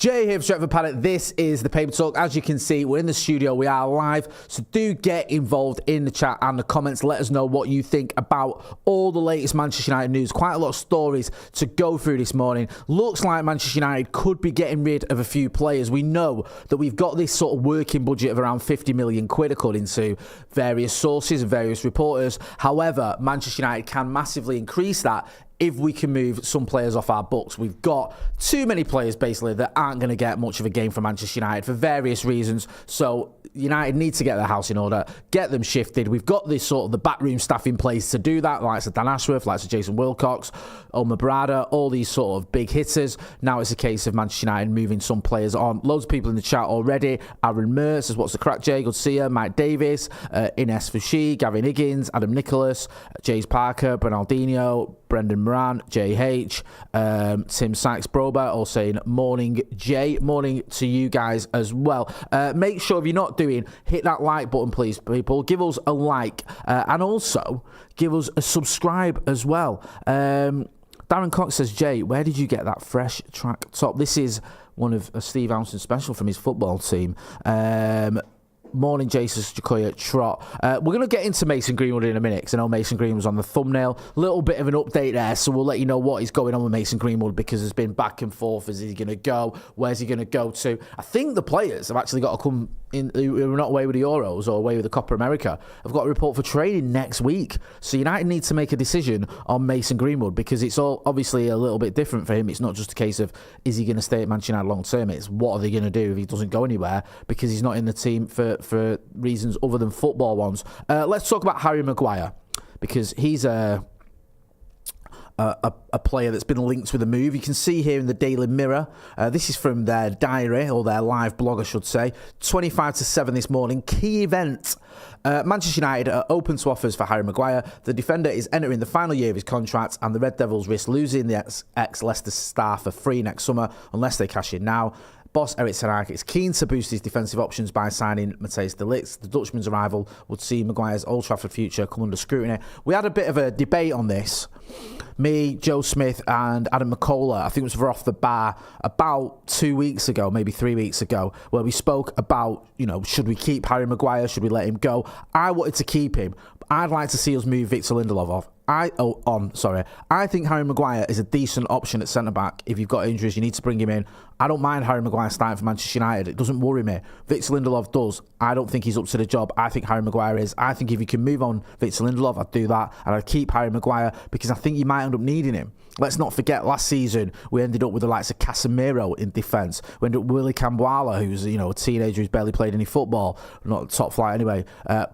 Jay here from Stretford Paddock. This is the Paper Talk. As you can see, we're in the studio. We are live. So do get involved in the chat and the comments. Let us know what you think about all the latest Manchester United news. Quite a lot of stories to go through this morning. Looks like Manchester United could be getting rid of a few players. We know that we've got this sort of working budget of around 50 million quid according to various sources and various reporters. However, Manchester United can massively increase that if we can move some players off our books. We've got too many players basically that aren't going to get much of a game from Manchester United for various reasons. So United need to get their house in order, get them shifted. We've got this sort of the backroom staff in place to do that, likes of Dan Ashworth, likes of Jason Wilcox, Omar Barada, all these sort of big hitters. Now it's a case of Manchester United moving some players on. Loads of people in the chat already. Aaron Mertz says, what's the crack, Jay? Good to see you. Mike Davis, Ines Fushi, Gavin Higgins, Adam Nicholas, James Parker, Bernardino, Brendan Moran, JH, Tim Sykes-Brober, all saying morning, Jay. Morning to you guys as well. Make sure if you're not doing, hit that like button, please, people. Give us a like and also give us a subscribe as well. Darren Cox says, Jay, where did you get that fresh track top? This is one of Steve Ounson's special from his football team. Morning, Jason Jacoya Trot. We're going to get into Mason Greenwood in a minute because I know Mason Greenwood was on the thumbnail. A little bit of an update there, so we'll let you know what is going on with Mason Greenwood because there's been back and forth. Is he going to go? Where's he going to go to? I think the players have actually got to come in, who are not away with the Euros or away with the Copa America, have got to report for training next week. So United need to make a decision on Mason Greenwood because it's all obviously a little bit different for him. It's not just a case of is he going to stay at Manchester United long term. It's what are they going to do if he doesn't go anywhere because he's not in the team for reasons other than football ones. Let's talk about Harry Maguire because he's a player that's been linked with a move. You can see here in the Daily Mirror, this is from their diary, or their live blog, I should say, 25 to 7 this morning. Key event. Manchester United are open to offers for Harry Maguire. The defender is entering the final year of his contract, and the Red Devils risk losing the ex-Leicester star for free next summer unless they cash in now. Boss Erik ten Hag is keen to boost his defensive options by signing Matthijs de Ligt. The Dutchman's arrival would see Maguire's Old Trafford future come under scrutiny. We had a bit of a debate on this. Me, Joe Smith and Adam McCullough, I think it was for Off the Bar, about 2 weeks ago, maybe 3 weeks ago, where we spoke about, should we keep Harry Maguire? Should we let him go? I wanted to keep him. I'd like to see us move Victor Lindelof off. I think Harry Maguire is a decent option at centre-back. If you've got injuries, you need to bring him in. I don't mind Harry Maguire starting for Manchester United. It doesn't worry me. Victor Lindelof does. I don't think he's up to the job. I think Harry Maguire is. I think if you can move on Victor Lindelof, I'd do that. And I'd keep Harry Maguire because I think you might end up needing him. Let's not forget, last season, we ended up with the likes of Casemiro in defence. We ended up with Willy Cambuala, who's a teenager who's barely played any football, not top flight anyway,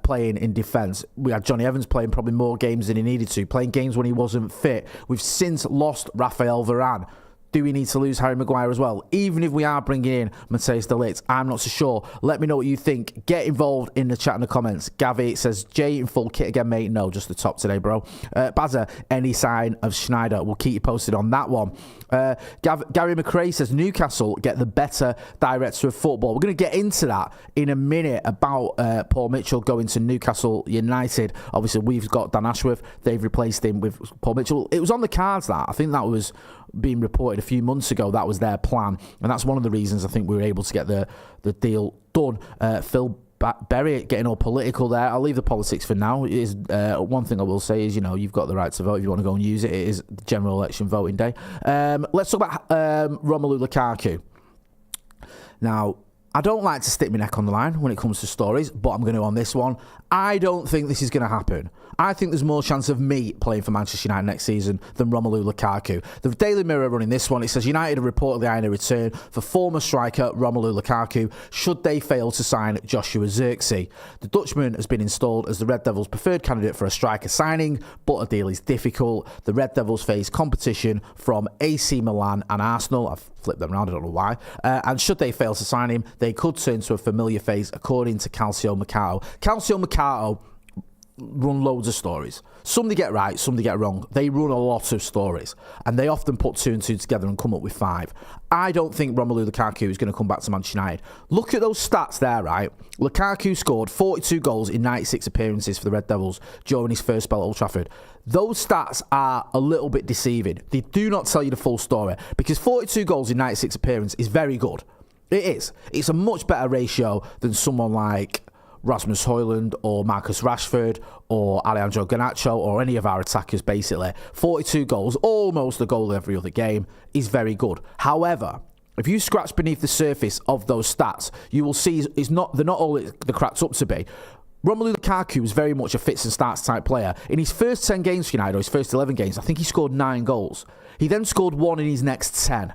playing in defence. We had Johnny Evans playing probably more games than he needed to, playing games when he wasn't fit. We've since lost Raphael Varane. Do we need to lose Harry Maguire as well? Even if we are bringing in Matthijs de Ligt, I'm not so sure. Let me know what you think. Get involved in the chat and the comments. Gavi says, Jay in full kit again, mate. No, just the top today, bro. Bazza, any sign of Schneider? We'll keep you posted on that one. Gary McRae says, Newcastle get the better director of football. We're going to get into that in a minute about Paul Mitchell going to Newcastle United. Obviously, we've got Dan Ashworth. They've replaced him with Paul Mitchell. It was on the cards, that. I think that was being reported a few months ago. That was their plan, and that's one of the reasons I think we were able to get the deal done. Phil Berry getting all political there. I'll leave the politics for now. It is one thing I will say is you've got the right to vote if you want to go and use it. It is general election voting day. Let's talk about Romelu Lukaku. Now, I don't like to stick my neck on the line when it comes to stories, but I'm going to on this one. I don't think this is going to happen. I think there's more chance of me playing for Manchester United next season than Romelu Lukaku. The Daily Mirror running this one, it says United are reportedly eyeing a return for former striker Romelu Lukaku should they fail to sign Joshua Zirkzee. The Dutchman has been installed as the Red Devils' preferred candidate for a striker signing, but a deal is difficult. The Red Devils face competition from AC Milan and Arsenal. I've flipped them around, I don't know why. And should they fail to sign him, they could turn to a familiar face, according to Calcio Mercato. Calcio Mercato run loads of stories. Some they get right, some they get wrong. They run a lot of stories, and they often put 2 and 2 together and come up with 5. I don't think Romelu Lukaku is going to come back to Manchester United. Look at those stats there, right? Lukaku scored 42 goals in 96 appearances for the Red Devils during his first spell at Old Trafford. those stats are a little bit deceiving. They do not tell you the full story, because 42 goals in 96 appearances is very good. It is. It's a much better ratio than someone like Rasmus Højlund or Marcus Rashford or Alejandro Garnacho or any of our attackers, basically. 42 goals, almost a goal every other game, is very good. However, if you scratch beneath the surface of those stats, you will see they're not all they're cracked up to be. Romelu Lukaku was very much a fits and starts type player. In his first 10 games for United, or his first 11 games, I think he scored 9 goals. He then scored 1 in his next 10.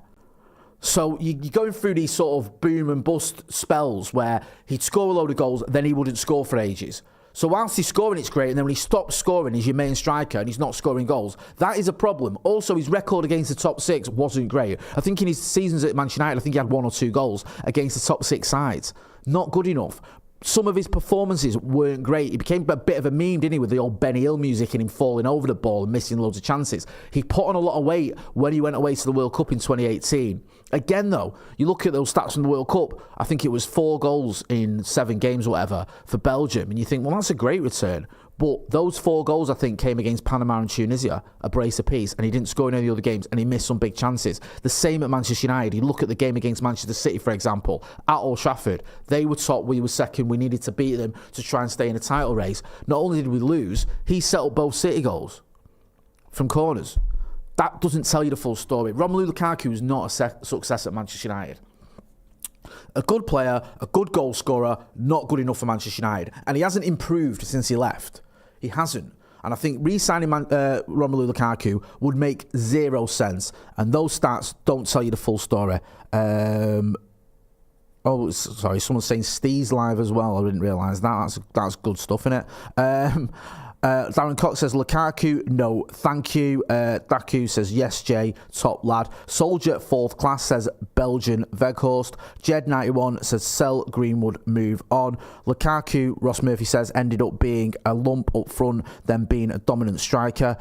So you're going through these sort of boom and bust spells where he'd score a load of goals, then he wouldn't score for ages. So whilst he's scoring, it's great, and then when he stops scoring, he's your main striker and he's not scoring goals. That is a problem. Also, his record against the top 6 wasn't great. I think in his seasons at Manchester United, I think he had 1 or 2 goals against the top 6 sides. Not good enough. Some of his performances weren't great. He became a bit of a meme, didn't he, with the old Benny Hill music and him falling over the ball and missing loads of chances. He put on a lot of weight when he went away to the World Cup in 2018. Again, though, you look at those stats from the World Cup, I think it was 4 goals in 7 games or whatever for Belgium, and you think, well, that's a great return. But those 4 goals, I think, came against Panama and Tunisia, a brace apiece, and he didn't score in any other games, and he missed some big chances. The same at Manchester United. You look at the game against Manchester City, for example, at Old Trafford. They were top, we were second, we needed to beat them to try and stay in a title race. Not only did we lose, he set up both City goals from corners. That doesn't tell you the full story. Romelu Lukaku is not a success at Manchester United. A good player, a good goal scorer, not good enough for Manchester United. And he hasn't improved since he left. He hasn't. And I think re-signing Romelu Lukaku would make 0 sense. And those stats don't tell you the full story. Sorry, someone's saying Steve's live as well. I didn't realise that. That's good stuff, innit? Darren Cox says, Lukaku, no, thank you. Daku says, yes, Jay, top lad. Soldier, 4th class, says Belgian Weghorst. Jed91 says, sell Greenwood, move on. Lukaku, Ross Murphy says, ended up being a lump up front, then being a dominant striker.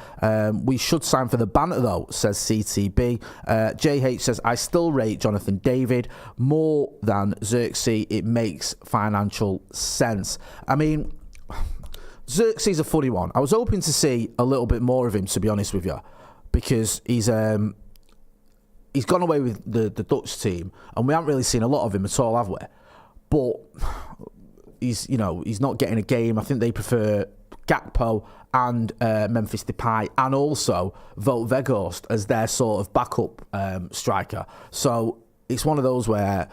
We should sign for the banter, though, says CTB. JH says, I still rate Jonathan David more than Xerxes. It makes financial sense. I mean, Xerxes a funny one. I was hoping to see a little bit more of him, to be honest with you, because he's gone away with the Dutch team, and we haven't really seen a lot of him at all, have we? But he's not getting a game. I think they prefer Gakpo and Memphis Depay, and also Wout Weghorst as their sort of backup striker. So it's one of those where,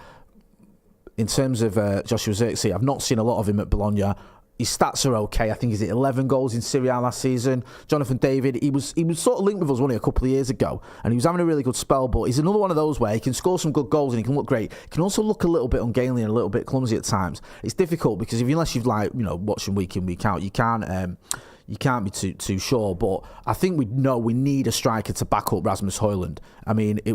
in terms of Joshua Xerxes, I've not seen a lot of him at Bologna. His stats are okay. I think he's at 11 goals in Serie A last season. Jonathan David, he was sort of linked with us, wasn't he, a couple of years ago, and he was having a really good spell, but he's another one of those where he can score some good goals and he can look great. He can also look a little bit ungainly and a little bit clumsy at times. It's difficult because unless you've watched him week in, week out, you can't be too sure. But I think we need a striker to back up Rasmus Højlund. I mean, it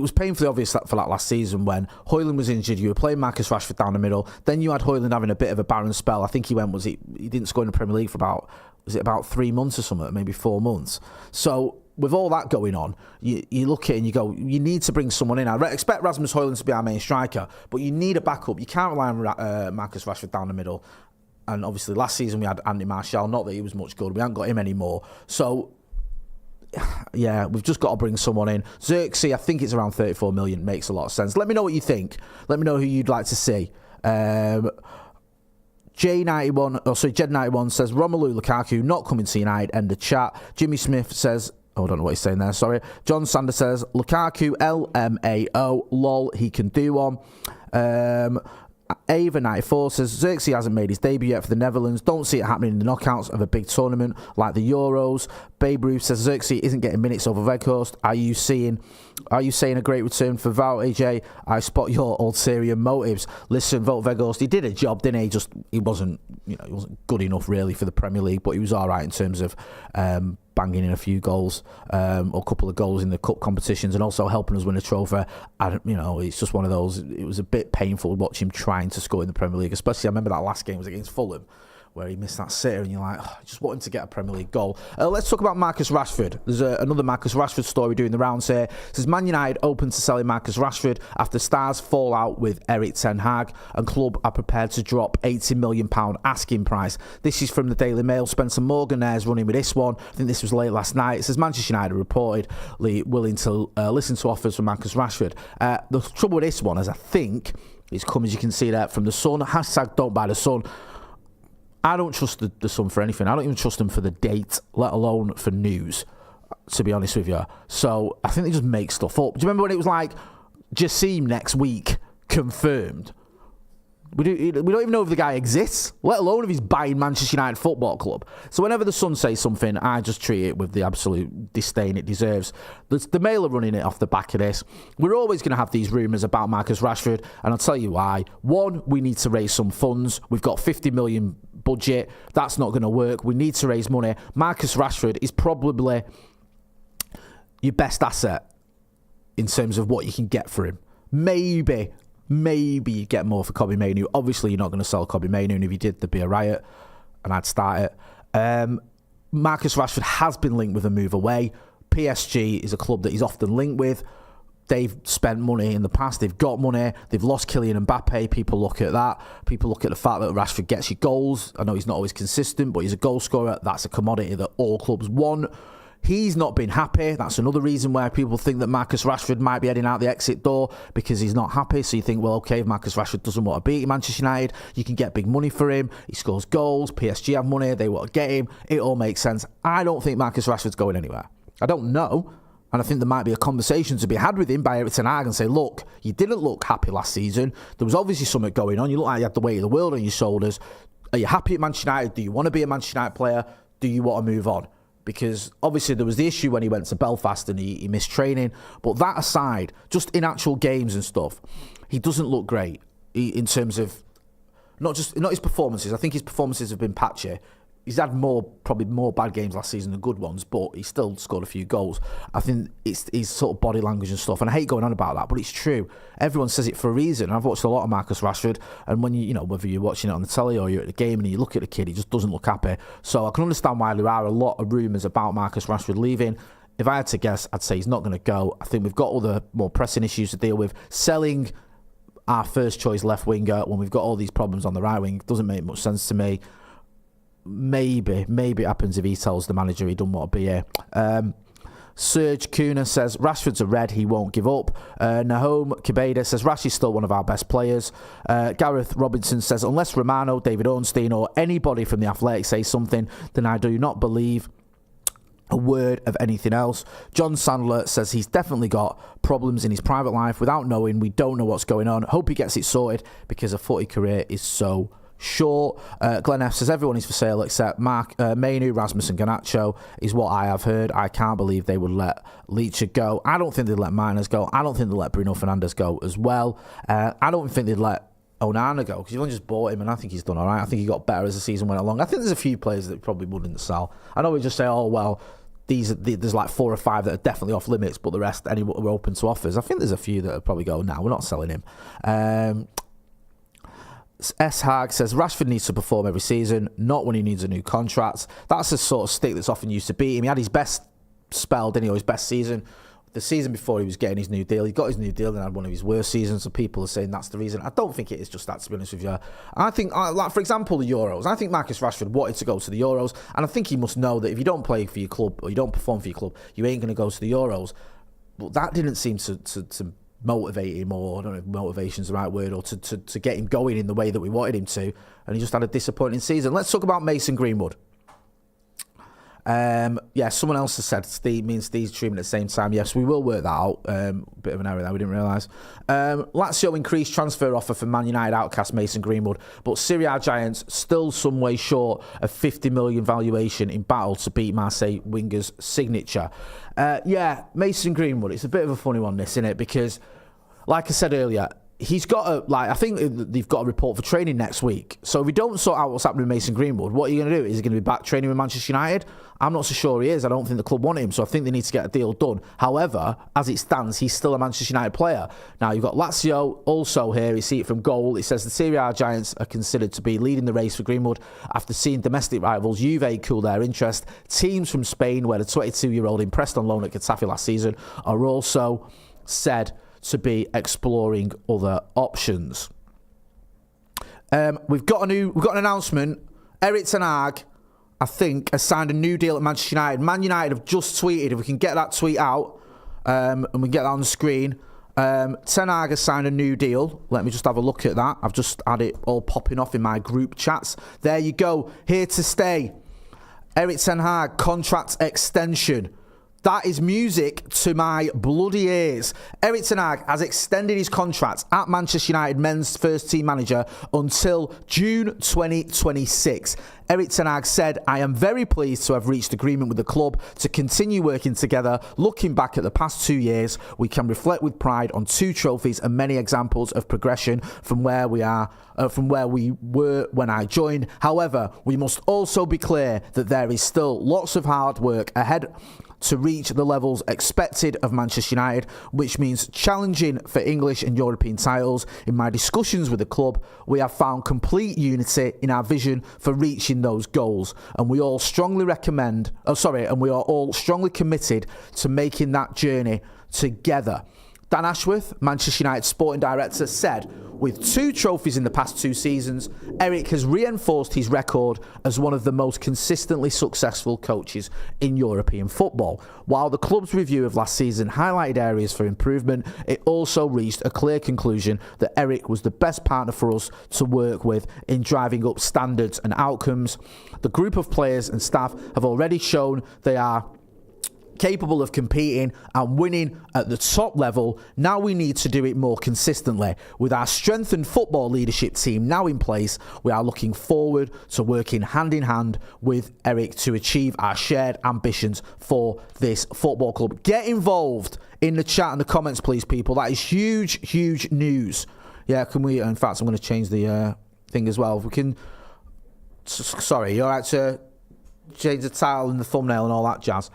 was painfully obvious for that last season when Højlund was injured. You were playing Marcus Rashford down the middle. Then you had Højlund having a bit of a barren spell. I think he didn't score in the Premier League for about 3 months or something, maybe 4 months. So with all that going on, you look at it and you go, you need to bring someone in. I expect Rasmus Højlund to be our main striker, but you need a backup. You can't rely on Marcus Rashford down the middle. And obviously last season we had Andy Martial. Not that he was much good. We haven't got him anymore. So yeah, we've just got to bring someone in. Xerxes, I think it's around 34 million. Makes a lot of sense. Let me know what you think. Let me know who you'd like to see. Jed91 says, Romelu Lukaku not coming to United. End of chat. Jimmy Smith says, I don't know what he's saying there, sorry. John Sanders says, Lukaku, LMAO, lol, he can do one. Ava94 says, Xerxes hasn't made his debut yet for the Netherlands. Don't see it happening in the knockouts of a big tournament like the Euros. Babe Ruth says, Xerxes isn't getting minutes over Weghorst. Are you saying a great return for Wout, AJ? I spot your ulterior motives. Listen, Wout Weghorst, he did a job, didn't he? He wasn't good enough really for the Premier League, but he was all right in terms of banging in a few goals, or a couple of goals in the cup competitions, and also helping us win a trophy. It's just one of those. It was a bit painful watching him trying to score in the Premier League, especially I remember that last game was against Fulham, where he missed that sitter, and you're like, oh, just want him to get a Premier League goal. Let's talk about Marcus Rashford. There's another Marcus Rashford story doing the rounds here. It says Man United open to selling Marcus Rashford after Stars fall out with Erik ten Hag, and club are prepared to drop £80 million asking price. This is from the Daily Mail. Spencer Morgan there's running with this one. I think this was late last night. It says Manchester United are reportedly willing to listen to offers from Marcus Rashford. The trouble with this one is I think it's come, as you can see there, from the Sun. Hashtag don't buy the Sun. I don't trust the Sun for anything. I don't even trust them for the date, let alone for news, to be honest with you. So I think they just make stuff up. Do you remember when it was like, Jassim next week, confirmed? We don't even know if the guy exists, let alone if he's buying Manchester United Football Club. So whenever the Sun says something, I just treat it with the absolute disdain it deserves. The Mail are running it off the back of this. We're always going to have these rumours about Marcus Rashford, and I'll tell you why. One, we need to raise some funds. We've got 50 million budget. That's not going to work. We need to raise money. Marcus Rashford is probably your best asset in terms of what you can get for him. Maybe you get more for Kobbie Mainoo. Obviously, you're not going to sell Kobbie Mainoo, and if you did, there'd be a riot, and I'd start it. Marcus Rashford has been linked with a move away. PSG is a club that he's often linked with. They've spent money in the past. They've got money. They've lost Kylian Mbappe. People look at that. People look at the fact that Rashford gets you goals. I know he's not always consistent, but he's a goal scorer. That's a commodity that all clubs want. He's not been happy. That's another reason why people think that Marcus Rashford might be heading out the exit door, because he's not happy. So you think, well, okay, if Marcus Rashford doesn't want to beat Manchester United, you can get big money for him. He scores goals. PSG have money. They want to get him. It all makes sense. I don't think Marcus Rashford's going anywhere. I don't know. And I think there might be a conversation to be had with him by Erik ten Hag and say, look, you didn't look happy last season. There was obviously something going on. You look like you had the weight of the world on your shoulders. Are you happy at Manchester United? Do you want to be a Manchester United player? Do you want to move on? Because obviously there was the issue when he went to Belfast and he missed training. But that aside, just in actual games and stuff, he doesn't look great in terms of not his performances. I think his performances have been patchy. He's had probably more bad games last season than good ones, but he still scored a few goals. I think it's his sort of body language and stuff, and I hate going on about that, but it's true. Everyone says it for a reason. I've watched a lot of Marcus Rashford, and when you know, whether you're watching it on the telly or you're at the game and you look at the kid, he just doesn't look happy. So I can understand why there are a lot of rumours about Marcus Rashford leaving. If I had to guess, I'd say he's not going to go. I think we've got other more pressing issues to deal with. Selling our first choice left winger when we've got all these problems on the right wing doesn't make much sense to me. Maybe it happens if he tells the manager he doesn't want to be here. Serge Kuna says Rashford's a red, he won't give up. Nahom Kibeda says Rash is still one of our best players. Gareth Robinson says unless Romano, David Ornstein or anybody from the Athletic say something, then I do not believe a word of anything else. John Sandler says he's definitely got problems in his private life. Without knowing, we don't know what's going on. Hope he gets it sorted because a footy career is so short. Glenn F says everyone is for sale except Mainoo, Rasmus and Garnacho is what I have heard. I can't believe they would let Leacher go. I don't think they'd let Miners go. I don't think they'd let Bruno Fernandes go as well. I don't think they'd let Onana go because you've only just bought him and I think he's done all right. I think he got better as the season went along. I think there's a few players that probably wouldn't sell. I know we just say, oh well, there's like 4 or 5 that are definitely off limits, but the rest we're open to offers. I think there's a few that would probably go, nah, we're not selling him. S. Hag says Rashford needs to perform every season, not when he needs a new contract. That's the sort of stick that's often used to beat him. He had his best spell, didn't he, or his best season. The season before he was getting his new deal. He got his new deal and had one of his worst seasons, so people are saying that's the reason. I don't think it is just that, to be honest with you. I think, like for example, the Euros. I think Marcus Rashford wanted to go to the Euros, and I think he must know that if you don't play for your club or you don't perform for your club, you ain't going to go to the Euros. But that didn't seem to motivate him, or I don't know if motivation's the right word, or to get him going in the way that we wanted him to, and he just had a disappointing season. Let's talk about Mason Greenwood. Someone else has said me and Steve's streaming at the same time. Yes, we will work that out. Bit of an error there, we didn't realise. Lazio increased transfer offer for Man United outcast Mason Greenwood, but Serie A giants still some way short of 50 million valuation in battle to beat Marseille winger's signature. Mason Greenwood, it's a bit of a funny one, this, isn't it? Because, like I said earlier, he's got I think they've got a report for training next week. So if we don't sort out what's happening with Mason Greenwood, what are you going to do? Is he going to be back training with Manchester United? I'm not so sure he is. I don't think the club want him, so I think they need to get a deal done. However, as it stands, he's still a Manchester United player. Now, you've got Lazio also here. You see it from Goal. It says the Serie A giants are considered to be leading the race for Greenwood after seeing domestic rivals Juve cool their interest. Teams from Spain, where the 22-year-old impressed on loan at Getafe last season, are also said to be exploring other options. We've got an announcement. Erik ten Hag, I think, has signed a new deal at Manchester United. Man United have just tweeted. If we can get that tweet out, and we get that on the screen. Ten Hag has signed a new deal. Let me just have a look at that. I've just had it all popping off in my group chats. There you go. Here to stay. Erik ten Hag, contract extension. That is music to my bloody ears. Erik ten Hag has extended his contract at Manchester United men's first team manager until June 2026. Erik ten Hag said, "I am very pleased to have reached agreement with the club to continue working together. Looking back at the past 2 years, we can reflect with pride on 2 trophies and many examples of progression from where we were when I joined. However, we must also be clear that there is still lots of hard work ahead to reach the levels expected of Manchester United, which means challenging for English and European titles. In my discussions with the club, we have found complete unity in our vision for reaching those goals, and we are all strongly committed to making that journey together." Dan Ashworth, Manchester United sporting director, said, "With 2 trophies in the past 2 seasons, Erik has reinforced his record as one of the most consistently successful coaches in European football. While the club's review of last season highlighted areas for improvement, it also reached a clear conclusion that Erik was the best partner for us to work with in driving up standards and outcomes. The group of players and staff have already shown they are capable of competing and winning at the top level. Now we need to do it more consistently. With our strengthened football leadership team now in place, we are looking forward to working hand in hand with Erik to achieve our shared ambitions for this football club." Get involved in the chat and the comments, please, people. That is huge, huge news. Yeah, can we? In fact, I'm going to change the thing as well. If we can. Sorry, you're right to change the title and the thumbnail and all that jazz.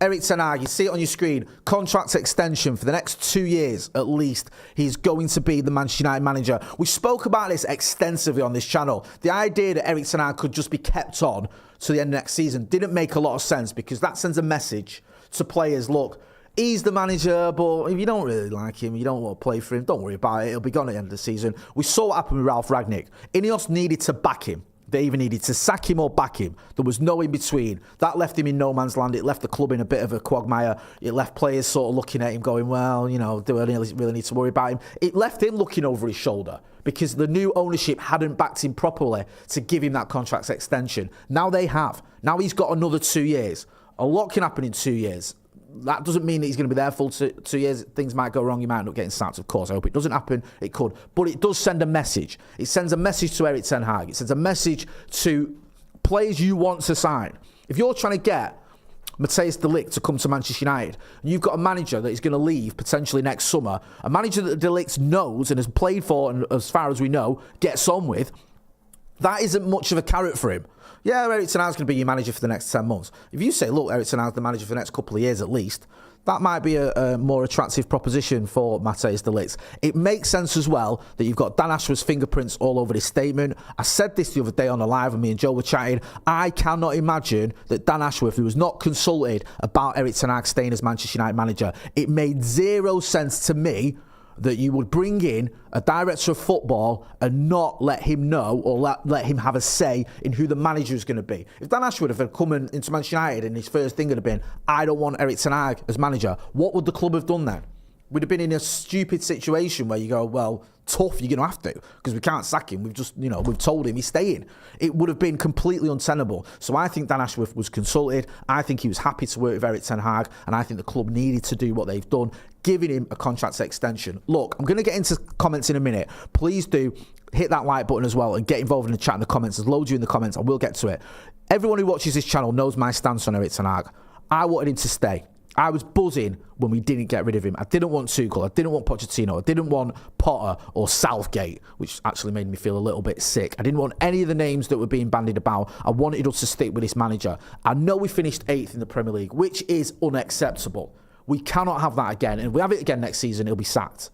Erik ten Hag, you see it on your screen, contract extension for the next 2 years at least. He's going to be the Manchester United manager. We spoke about this extensively on this channel. The idea that Erik ten Hag could just be kept on to the end of next season didn't make a lot of sense, because that sends a message to players. Look, he's the manager, but if you don't really like him, you don't want to play for him, don't worry about it. He'll be gone at the end of the season. We saw what happened with Ralf Rangnick. Ineos needed to back him. They even needed to sack him or back him. There was no in between. That left him in no man's land. It left the club in a bit of a quagmire. It left players sort of looking at him going, well, you know, do I really need to worry about him? It left him looking over his shoulder because the new ownership hadn't backed him properly to give him that contract extension. Now they have. Now he's got another 2 years. A lot can happen in 2 years. That doesn't mean that he's going to be there full 2 years. Things might go wrong. He might end up getting sacked, of course. I hope it doesn't happen. It could. But it does send a message. It sends a message to Erik ten Hag. It sends a message to players you want to sign. If you're trying to get Matthijs de Ligt to come to Manchester United, and you've got a manager that is going to leave potentially next summer, a manager that de Ligt knows and has played for, and as far as we know, gets on with, that isn't much of a carrot for him. Yeah, Erik ten Hag's going to be your manager for the next 10 months. If you say, look, Erik ten Hag's the manager for the next couple of years at least, that might be a more attractive proposition for Matthijs de Ligt. It makes sense as well that you've got Dan Ashworth's fingerprints all over this statement. I said this the other day on the live when me and Joe were chatting. I cannot imagine that Dan Ashworth, who was not consulted about Erik ten Hag staying as Manchester United manager, it made zero sense to me that you would bring in a director of football and not let him know or let him have a say in who the manager is going to be. If Dan Ashworth had come into Manchester United and his first thing would have been, I don't want Erik ten Hag as manager, what would the club have done then? We'd have been in a stupid situation where you go, well, tough, you're going to have to, because we can't sack him. We've just, we've told him he's staying. It would have been completely untenable. So I think Dan Ashworth was consulted. I think he was happy to work with Erik ten Hag, and I think the club needed to do what they've done, giving him a contract extension. Look, I'm going to get into comments in a minute. Please do hit that like button as well and get involved in the chat in the comments. There's loads of you in the comments. I will get to it. Everyone who watches this channel knows my stance on Erik ten Hag. I wanted him to stay. I was buzzing when we didn't get rid of him. I didn't want Tuchel. I didn't want Pochettino. I didn't want Potter or Southgate, which actually made me feel a little bit sick. I didn't want any of the names that were being bandied about. I wanted us to stick with this manager. I know we finished 8th in the Premier League, which is unacceptable. We cannot have that again. And if we have it again next season, he'll be sacked.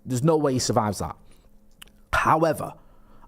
There's no way he survives that. However,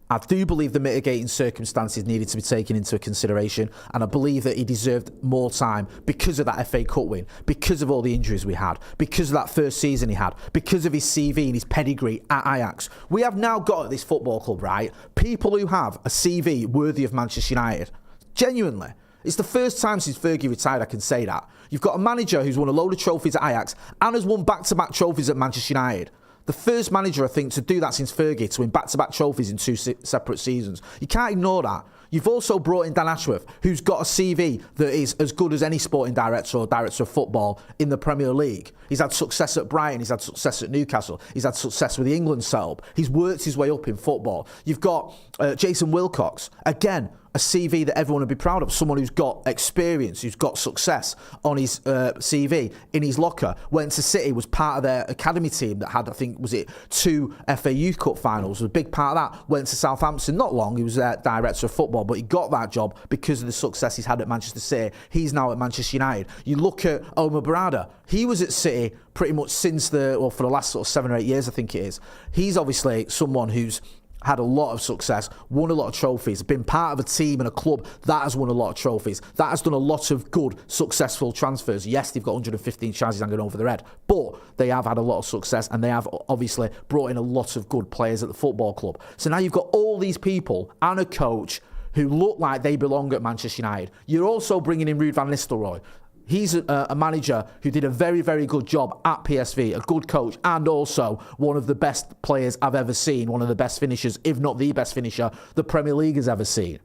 I do believe the mitigating circumstances needed to be taken into consideration, and I believe that he deserved more time because of that FA Cup win, because of all the injuries we had, because of that first season he had, because of his CV and his pedigree at Ajax. We have now got at this football club, right, people who have a CV worthy of Manchester United. Genuinely. It's the first time since Fergie retired I can say that. You've got a manager who's won a load of trophies at Ajax and has won back-to-back trophies at Manchester United. The first manager, I think, to do that since Fergie, to win back-to-back trophies in 2 separate seasons. You can't ignore that. You've also brought in Dan Ashworth, who's got a CV that is as good as any sporting director or director of football in the Premier League. He's had success at Brighton, he's had success at Newcastle, he's had success with the England setup. He's worked his way up in football. You've got Jason Wilcox, again, a CV that everyone would be proud of. Someone who's got experience, who's got success on his CV, in his locker. Went to City, was part of their academy team that had, I think, was it 2 FA Youth Cup finals. Was a big part of that. Went to Southampton, not long. He was their director of football, but he got that job because of the success he's had at Manchester City. He's now at Manchester United. You look at Omar Barada. He was at City pretty much since for the last sort of 7 or 8 years, I think it is. He's obviously someone who's had a lot of success, won a lot of trophies, been part of a team and a club that has won a lot of trophies, that has done a lot of good, successful transfers. Yes, they've got 115 chances hanging over their head, but they have had a lot of success and they have obviously brought in a lot of good players at the football club. So now you've got all these people and a coach who look like they belong at Manchester United. You're also bringing in Ruud van Nistelrooy. He's a manager who did a very, very good job at PSV, a good coach, and also one of the best players I've ever seen, one of the best finishers, if not the best finisher the Premier League has ever seen.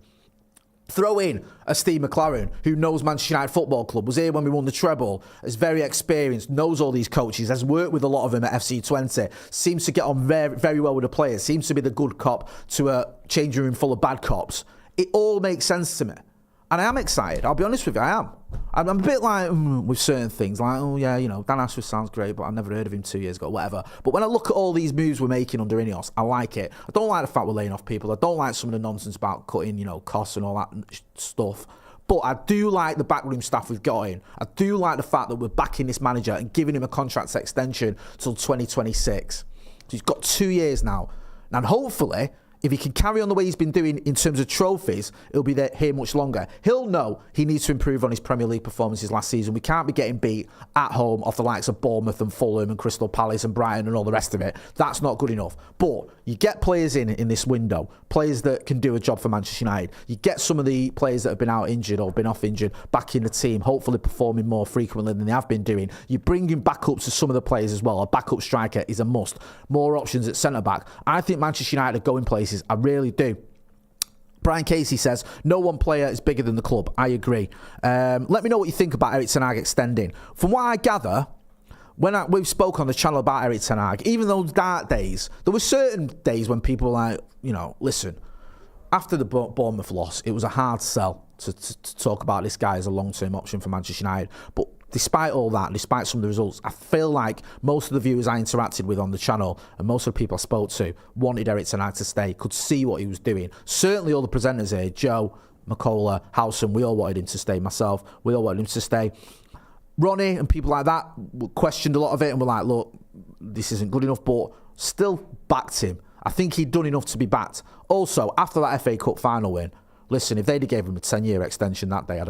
Throw in a Steve McLaren, who knows Manchester United Football Club, was here when we won the treble, is very experienced, knows all these coaches, has worked with a lot of them at FC20, seems to get on very, very well with the players, seems to be the good cop to a changing room full of bad cops. It all makes sense to me. And I am excited, I'll be honest with you, I am. I'm a bit like, with certain things, like, oh yeah, Dan Ashworth sounds great, but I never heard of him 2 years ago, whatever. But when I look at all these moves we're making under Ineos, I like it. I don't like the fact we're laying off people. I don't like some of the nonsense about cutting, costs and all that stuff. But I do like the backroom staff we've got in. I do like the fact that we're backing this manager and giving him a contract extension till 2026. So he's got 2 years now. And hopefully, if he can carry on the way he's been doing in terms of trophies, he'll be here much longer. He'll know he needs to improve on his Premier League performances last season. We can't be getting beat at home off the likes of Bournemouth and Fulham and Crystal Palace and Brighton and all the rest of it. That's not good enough. But you get players in this window, players that can do a job for Manchester United. You get some of the players that have been out injured or been off injured back in the team, hopefully performing more frequently than they have been doing. You bring in backups to some of the players as well. A backup striker is a must. More options at centre-back. I think Manchester United are going places. I really do. Brian Casey says, no one player is bigger than the club. I agree. Let me know what you think about Erik ten Hag extending. From what I gather, we've spoke on the channel about Erik ten Hag, even those dark days, there were certain days when people were like, listen, after the Bournemouth loss, it was a hard sell to talk about this guy as a long-term option for Manchester United. But despite all that, despite some of the results, I feel like most of the viewers I interacted with on the channel and most of the people I spoke to wanted Erik ten Hag to stay, could see what he was doing. Certainly all the presenters here, Joe, McCullough, Howson, we all wanted him to stay. Myself, we all wanted him to stay. Ronnie and people like that questioned a lot of it and were like, look, this isn't good enough, but still backed him. I think he'd done enough to be backed. Also, after that FA Cup final win, listen, if they'd have gave him a 10-year extension that day, I'd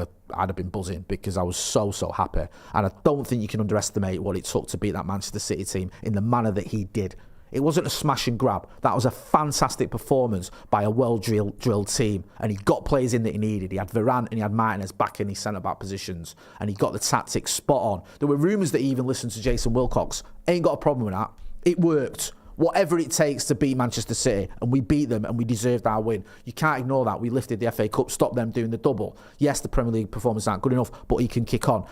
have been buzzing because I was so happy. And I don't think you can underestimate what it took to beat that Manchester City team in the manner that he did. It wasn't a smash and grab. That was a fantastic performance by a well-drilled team. And he got players in that he needed. He had Varane and he had Martinez back in his centre-back positions. And he got the tactics spot on. There were rumours that he even listened to Jason Wilcox. Ain't got a problem with that. It worked. Whatever it takes to beat Manchester City, and we beat them and we deserved our win. You can't ignore that. We lifted the FA Cup, stopped them doing the double. Yes, the Premier League performance aren't good enough, but he can kick on.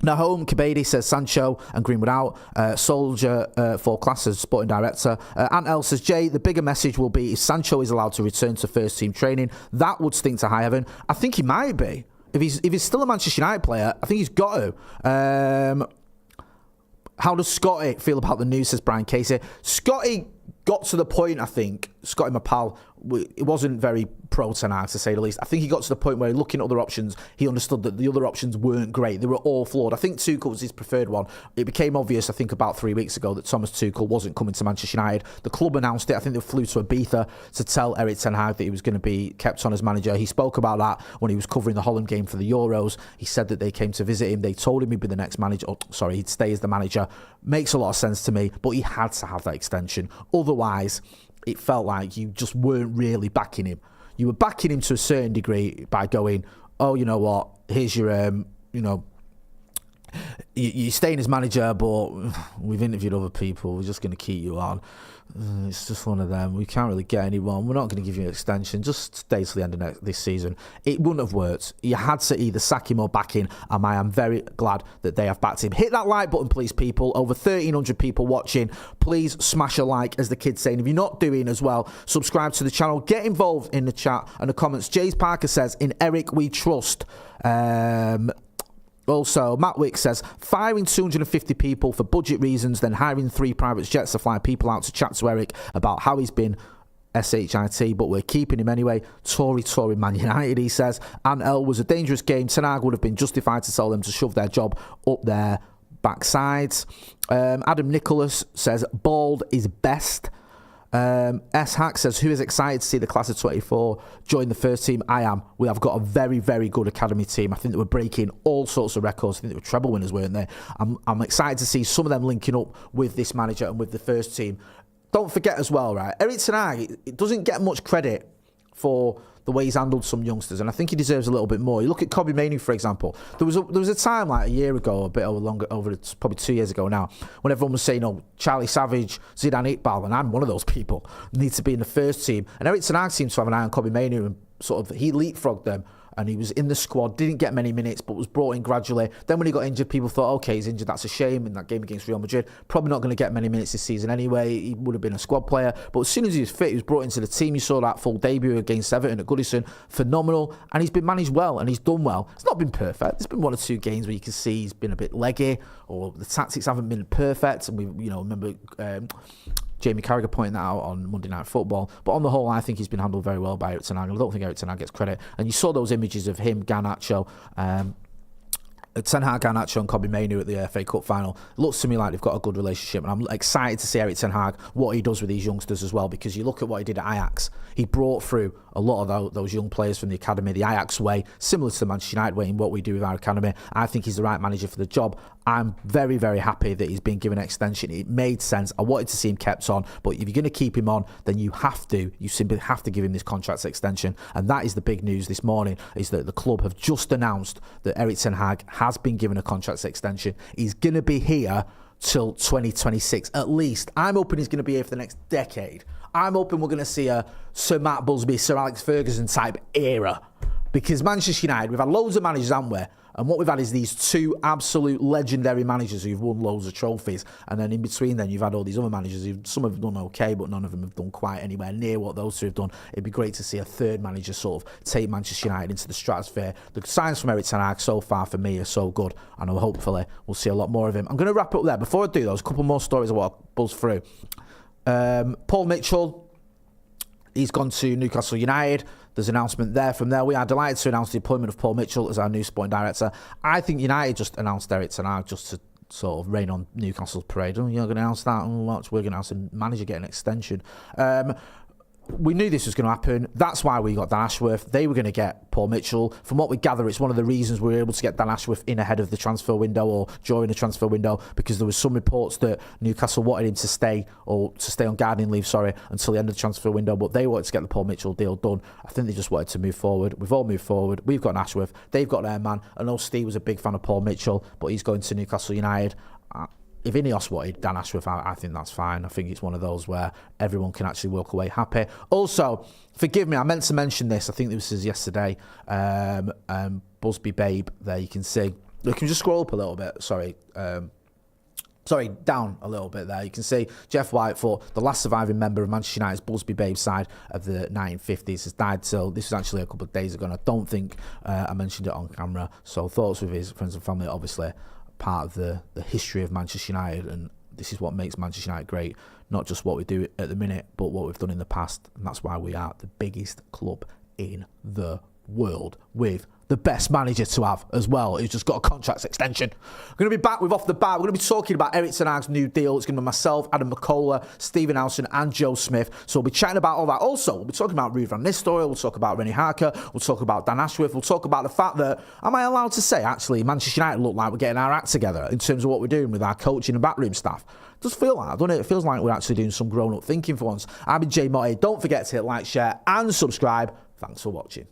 Nahom Kabedi says Sancho and Greenwood out. Soldier for class as sporting director. Ant L says, Jay, the bigger message will be if Sancho is allowed to return to first team training, that would stink to high heaven. I think he might be. If he's still a Manchester United player, I think he's got to. How does Scotty feel about the news, says Brian Casey? Scotty got to the point, I think, Scotty, my pal, it wasn't very pro Ten Hag, to say the least. I think he got to the point where, looking at other options, he understood that the other options weren't great. They were all flawed. I think Tuchel was his preferred one. It became obvious, I think, about 3 weeks ago that Thomas Tuchel wasn't coming to Manchester United. The club announced it. I think they flew to Ibiza to tell Erik Ten Hag that he was going to be kept on as manager. He spoke about that when he was covering the Holland game for the Euros. He said that they came to visit him. They told him he'd be the next manager. He'd stay as the manager. Makes a lot of sense to me, but he had to have that extension. Otherwise, it felt like you just weren't really backing him. You were backing him to a certain degree by going, oh, you know what, here's your, you're staying as manager, but we've interviewed other people. We're just going to keep you on. It's just one of them. We can't really get anyone. We're not going to give you an extension. Just stay till the end of this season. It wouldn't have worked. You had to either sack him or back him, and I am very glad that they have backed him. Hit that like button, please, people. Over 1,300 people watching. Please smash a like, as the kids saying. If you're not doing as well, subscribe to the channel. Get involved in the chat and the comments. James Parker says, in Eric we trust. Also, Matt Wick says, firing 250 people for budget reasons, then hiring 3 private jets to fly people out to chat to Eric about how he's been SHIT, but we're keeping him anyway. Tory Man United, he says. And L was a dangerous game. Ten Hag would have been justified to tell them to shove their job up their backsides. Adam Nicholas says, bald is best. S. Hack says, who is excited to see the class of 24 join the first team? I am. We have got a very, very good academy team. I think they were breaking all sorts of records. I think they were treble winners, weren't they? I'm excited to see some of them linking up with this manager and with the first team. Don't forget as well, right? Erik Ten Hag, it doesn't get much credit for the way he's handled some youngsters, and I think he deserves a little bit more. You look at Kobe Mainoo, for example. There was a time, like a year ago, a bit longer, probably 2 years ago now, when everyone was saying, oh, Charlie Savage, Zidane Iqbal, and I'm one of those people, need to be in the first team. And Erik Ten Hag seems to have an eye on Kobe Mainoo, and sort of he leapfrogged them, and he was in the squad, didn't get many minutes, but was brought in gradually. Then when he got injured, people thought, okay, he's injured, that's a shame. In that game against Real Madrid, probably not going to get many minutes this season anyway. He would have been a squad player. But as soon as he was fit, he was brought into the team. You saw that full debut against Everton at Goodison. Phenomenal. And he's been managed well, and he's done well. It's not been perfect. There's been 1 or 2 games where you can see he's been a bit leggy, or the tactics haven't been perfect. And we, remember Jamie Carragher pointing that out on Monday Night Football. But on the whole, I think he's been handled very well by Erik Ten Hag. I don't think Erik Ten Hag gets credit. And you saw those images of him, Garnacho, Ten Hag, Garnacho and Kobe Mainoo at the FA Cup final. It looks to me like they've got a good relationship, and I'm excited to see Erik Ten Hag, what he does with these youngsters as well, because you look at what he did at Ajax. He brought through a lot of those young players from the academy, the Ajax way, similar to the Manchester United way in what we do with our academy. I think he's the right manager for the job. I'm very, very happy that he's been given an extension. It made sense. I wanted to see him kept on, but if you're going to keep him on, then you simply have to give him this contract extension. And that is the big news this morning, is that the club have just announced that Erik Ten Hag has been given a contract extension. He's going to be here till 2026 at least. I'm hoping he's going to be here for the next decade. I'm hoping we're going to see a Sir Matt Busby, Sir Alex Ferguson type era, because Manchester United, we've had loads of managers, haven't we? And what we've had is these 2 absolute legendary managers who've won loads of trophies. And then in between then, you've had all these other managers who, some have done okay, but none of them have done quite anywhere near what those 2 have done. It'd be great to see a third manager sort of take Manchester United into the stratosphere. The signs from Erik Ten Hag so far for me are so good, and hopefully we'll see a lot more of him. I'm going to wrap it up there. Before I do those, a couple more stories I want to buzz through. Paul Mitchell, he's gone to Newcastle United. There's an announcement there from there. We are delighted to announce the appointment of Paul Mitchell as our new sporting director. I think United just announced Erik Ten Hag just to sort of rain on Newcastle's parade. Oh, you're going to announce that? We're going to announce a manager getting an extension. We knew this was going to happen. That's why we got Dan Ashworth. They were going to get Paul Mitchell. From what we gather, it's one of the reasons we were able to get Dan Ashworth in ahead of the transfer window, or during the transfer window, because there was some reports that Newcastle wanted him to stay on gardening leave, until the end of the transfer window. But they wanted to get the Paul Mitchell deal done. I think they just wanted to move forward. We've all moved forward. We've got an Ashworth. They've got their man. I know Steve was a big fan of Paul Mitchell, but he's going to Newcastle United. If Ineos wanted Dan Ashworth, I think that's fine. I think it's one of those where everyone can actually walk away happy. Also, forgive me, I meant to mention this. I think this was yesterday. Busby Babe, there you can see. You can just scroll up a little bit. Sorry. Sorry, down a little bit there. You can see Jeff Whitefoot, the last surviving member of Manchester United's Busby Babes side of the 1950s, has died. So this was actually a couple of days ago, and I don't think I mentioned it on camera. So thoughts with his friends and family, obviously part of the history of Manchester United, and this is what makes Manchester United great. Not just what we do at the minute, but what we've done in the past, and that's why we are the biggest club in the world, with the best manager to have as well, who's just got a contract extension. We're going to be back with Off the Bar. We're going to be talking about Erik ten Hag's new deal. It's going to be myself, Adam McCullough, Stephen Howson and Joe Smith. So we'll be chatting about all that. Also, we'll be talking about Ruud van Nistelrooy. We'll talk about Rennie Harker. We'll talk about Dan Ashworth. We'll talk about the fact that, am I allowed to say, actually, Manchester United look like we're getting our act together in terms of what we're doing with our coaching and backroom staff. It does feel like that, doesn't it? It feels like we're actually doing some grown-up thinking for once. I've been Jay Motty. Don't forget to hit like, share and subscribe. Thanks for watching.